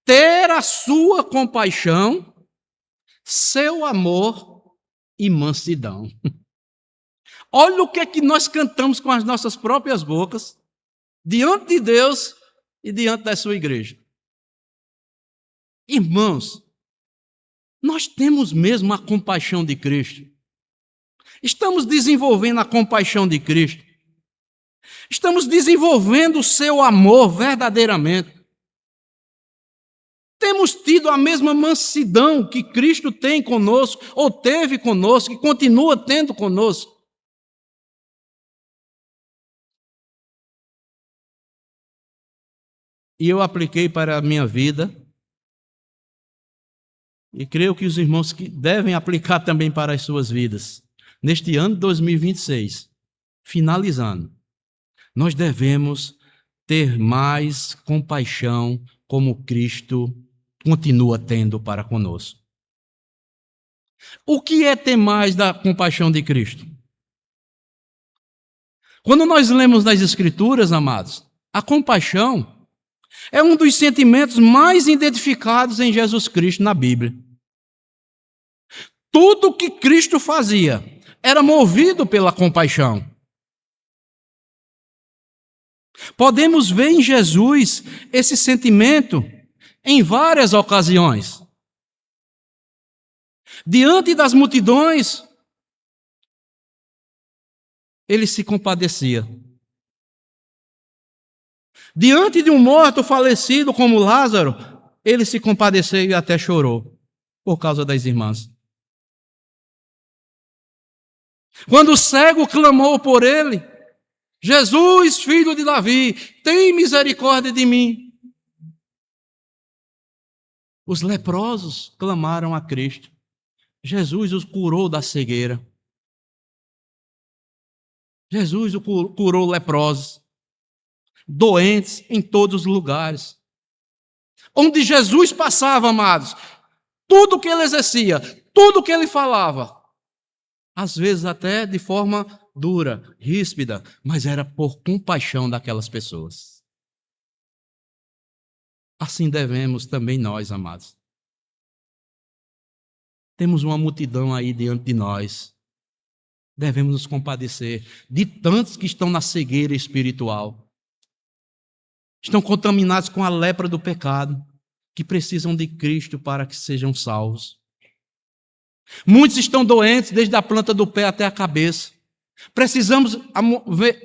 Ter a sua compaixão, seu amor e mansidão. Olha o que é que nós cantamos com as nossas próprias bocas, diante de Deus e diante da sua igreja. Irmãos, nós temos mesmo a compaixão de Cristo. Estamos desenvolvendo a compaixão de Cristo. Estamos desenvolvendo o seu amor verdadeiramente. Temos tido a mesma mansidão que Cristo tem conosco, ou teve conosco, e continua tendo conosco. E eu apliquei para a minha vida, e creio que os irmãos que devem aplicar também para as suas vidas. Neste ano de 2026, finalizando, nós devemos ter mais compaixão como Cristo continua tendo para conosco. O que é ter mais da compaixão de Cristo? Quando nós lemos nas Escrituras, amados, a compaixão é um dos sentimentos mais identificados em Jesus Cristo na Bíblia. Tudo o que Cristo fazia era movido pela compaixão. Podemos ver em Jesus esse sentimento em várias ocasiões. Diante das multidões, ele se compadecia. Diante de um morto falecido como Lázaro, ele se compadeceu e até chorou por causa das irmãs. Quando o cego clamou por ele: Jesus, filho de Davi, tem misericórdia de mim. Os leprosos clamaram a Cristo. Jesus os curou da cegueira. Jesus curou leprosos, doentes em todos os lugares. Onde Jesus passava, amados, tudo que ele exercia, tudo que ele falava, às vezes até de forma dura, ríspida, mas era por compaixão daquelas pessoas. Assim devemos também nós, amados. Temos uma multidão aí diante de nós. Devemos nos compadecer de tantos que estão na cegueira espiritual. Estão contaminados com a lepra do pecado, que precisam de Cristo para que sejam salvos. Muitos estão doentes desde a planta do pé até a cabeça. Precisamos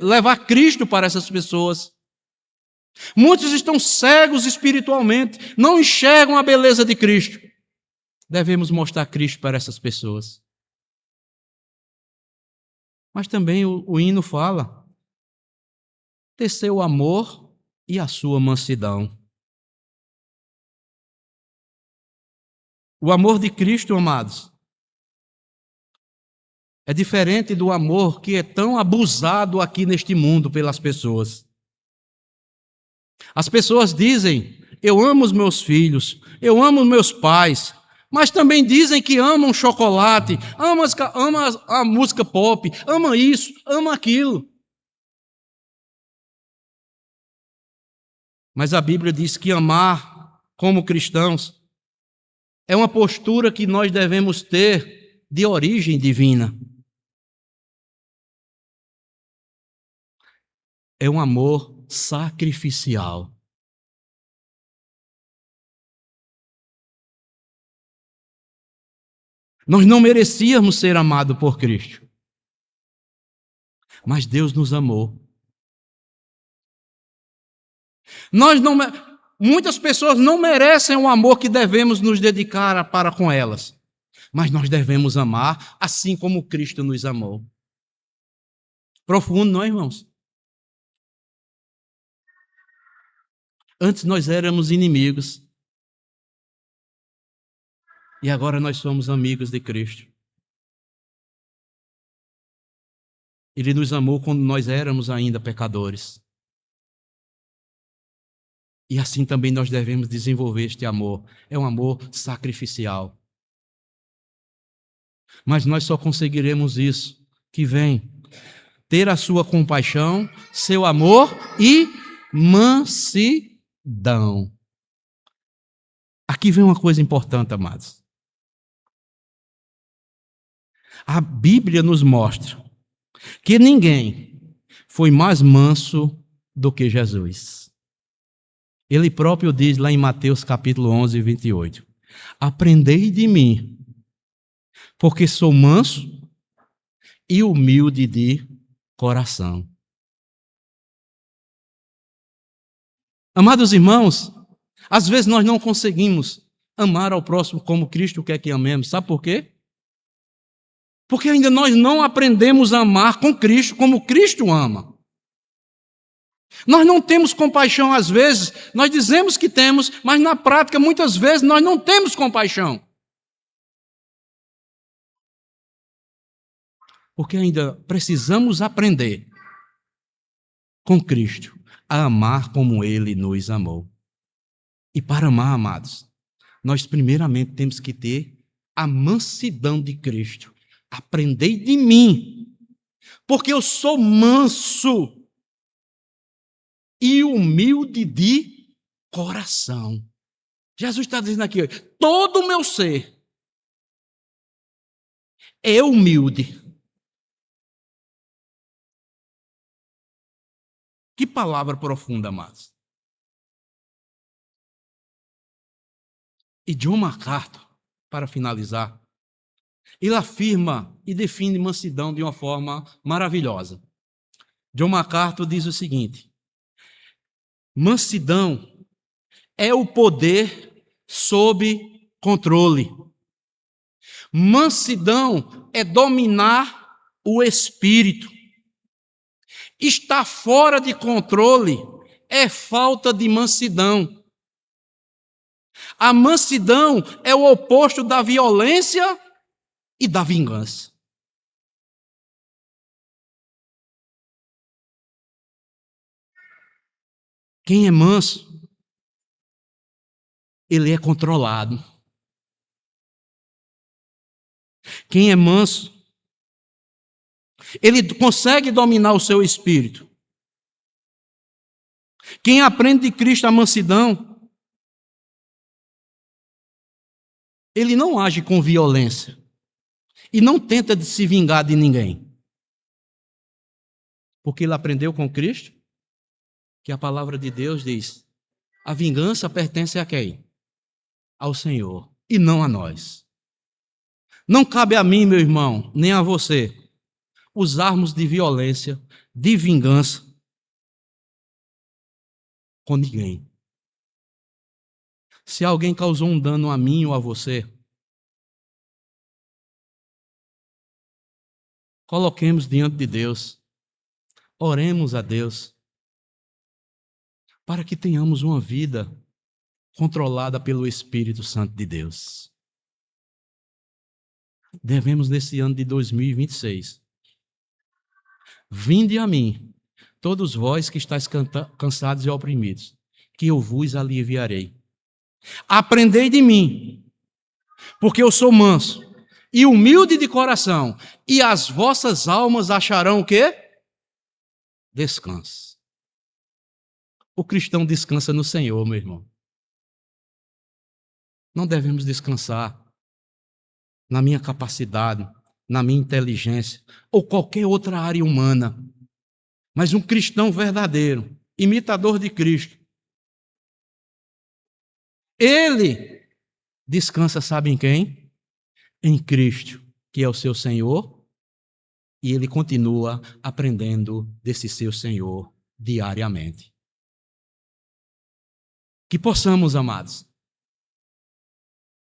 levar Cristo para essas pessoas. Muitos estão cegos espiritualmente, não enxergam a beleza de Cristo. Devemos mostrar Cristo para essas pessoas. Mas também o hino fala: ter seu amor e a sua mansidão. O amor de Cristo, amados, é diferente do amor que é tão abusado aqui neste mundo pelas pessoas. As pessoas dizem: eu amo os meus filhos, eu amo os meus pais, mas também dizem que amam chocolate, amam a música pop, amam isso, amam aquilo. Mas a Bíblia diz que amar como cristãos é uma postura que nós devemos ter de origem divina. É um amor sacrificial. Nós não merecíamos ser amados por Cristo, mas Deus nos amou. Muitas pessoas não merecem o amor que devemos nos dedicar para com elas, mas nós devemos amar assim como Cristo nos amou. Profundo, não é, irmãos? Antes nós éramos inimigos e agora nós somos amigos de Cristo. Ele nos amou quando nós éramos ainda pecadores. E assim também nós devemos desenvolver este amor. É um amor sacrificial. Mas nós só conseguiremos isso que vem ter a sua compaixão, seu amor e mansidão. Aqui vem uma coisa importante, amados. A Bíblia nos mostra que ninguém foi mais manso do que Jesus. Ele próprio diz lá em Mateus capítulo 11, 28. Aprendei de mim, porque sou manso e humilde de coração. Amados irmãos, às vezes nós não conseguimos amar ao próximo como Cristo quer que amemos. Sabe por quê? Porque ainda nós não aprendemos a amar com Cristo como Cristo ama. Nós não temos compaixão às vezes, nós dizemos que temos, mas na prática muitas vezes nós não temos compaixão. Porque ainda precisamos aprender com Cristo a amar como Ele nos amou. E para amar, amados, nós primeiramente temos que ter a mansidão de Cristo. Aprendei de mim, porque eu sou manso e humilde de coração. Jesus está dizendo aqui, todo o meu ser é humilde. Que palavra profunda, amados. E John MacArthur, para finalizar, ele afirma e define mansidão de uma forma maravilhosa. John MacArthur diz o seguinte: mansidão é o poder sob controle. Mansidão é dominar o espírito. Estar fora de controle é falta de mansidão. A mansidão é o oposto da violência e da vingança. Quem é manso, ele é controlado. Quem é manso, ele consegue dominar o seu espírito. Quem aprende de Cristo a mansidão, ele não age com violência e não tenta de se vingar de ninguém. Porque ele aprendeu com Cristo que a palavra de Deus diz: a vingança pertence a quem? Ao Senhor e não a nós. Não cabe a mim, meu irmão, nem a você, usarmos de violência, de vingança com ninguém. Se alguém causou um dano a mim ou a você, coloquemos diante de Deus, oremos a Deus, para que tenhamos uma vida controlada pelo Espírito Santo de Deus. devemos nesse ano de 2026. Vinde a mim, todos vós que estáis cansados e oprimidos, que eu vos aliviarei. Aprendei de mim, porque eu sou manso e humilde de coração, e as vossas almas acharão o quê? Descanso. O cristão descansa no Senhor, meu irmão. Não devemos descansar na minha capacidade, na minha inteligência ou qualquer outra área humana. Mas um cristão verdadeiro, imitador de Cristo, ele descansa, sabe em quem? Em Cristo, que é o seu Senhor, e ele continua aprendendo desse seu Senhor diariamente. Que possamos, amados,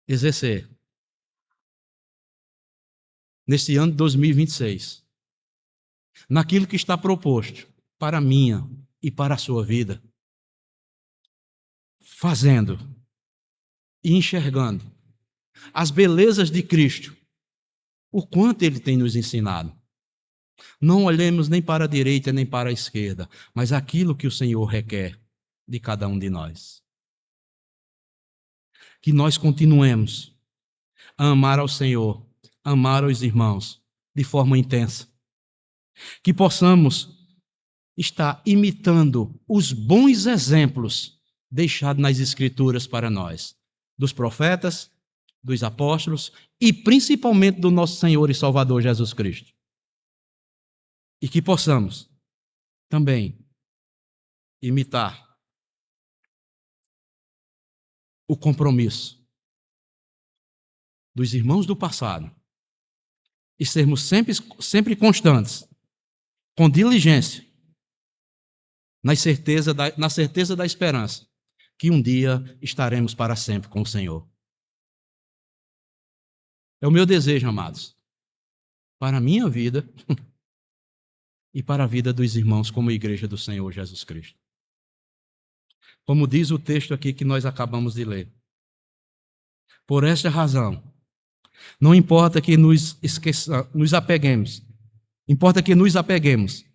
exercer neste ano de 2026, naquilo que está proposto para a minha e para a sua vida, fazendo e enxergando as belezas de Cristo, o quanto Ele tem nos ensinado. Não olhemos nem para a direita nem para a esquerda, mas aquilo que o Senhor requer de cada um de nós. Que nós continuemos a amar ao Senhor, amar aos irmãos de forma intensa. Que possamos estar imitando os bons exemplos deixados nas Escrituras para nós, dos profetas, dos apóstolos e principalmente do nosso Senhor e Salvador Jesus Cristo. E que possamos também imitar o compromisso dos irmãos do passado e sermos sempre constantes, com diligência, na certeza da esperança, que um dia estaremos para sempre com o Senhor. É o meu desejo, amados, para a minha vida e para a vida dos irmãos como igreja do Senhor Jesus Cristo. Como diz o texto aqui que nós acabamos de ler. Por esta razão, não importa que nos apeguemos, importa que nos apeguemos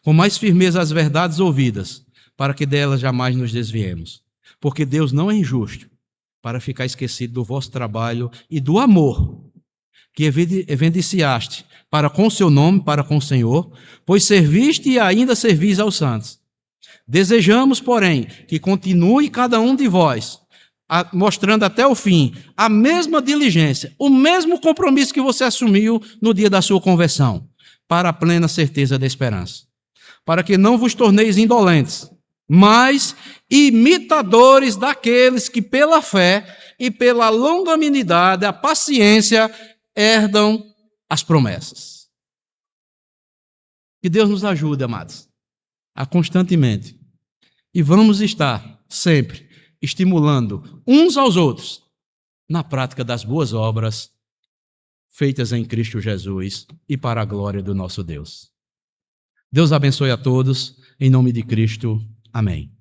com mais firmeza às verdades ouvidas, para que delas jamais nos desviemos. Porque Deus não é injusto para ficar esquecido do vosso trabalho e do amor que evidenciaste para com o seu nome, para com o Senhor, pois serviste e ainda servis aos santos. Desejamos, porém, que continue cada um de vós, mostrando até o fim a mesma diligência, o mesmo compromisso que você assumiu no dia da sua conversão, para a plena certeza da esperança. Para que não vos torneis indolentes, mas imitadores daqueles que pela fé e pela longanimidade, a paciência, herdam as promessas. Que Deus nos ajude, amados, a constantemente, e vamos estar sempre estimulando uns aos outros na prática das boas obras feitas em Cristo Jesus e para a glória do nosso Deus. Deus abençoe a todos, em nome de Cristo. Amém.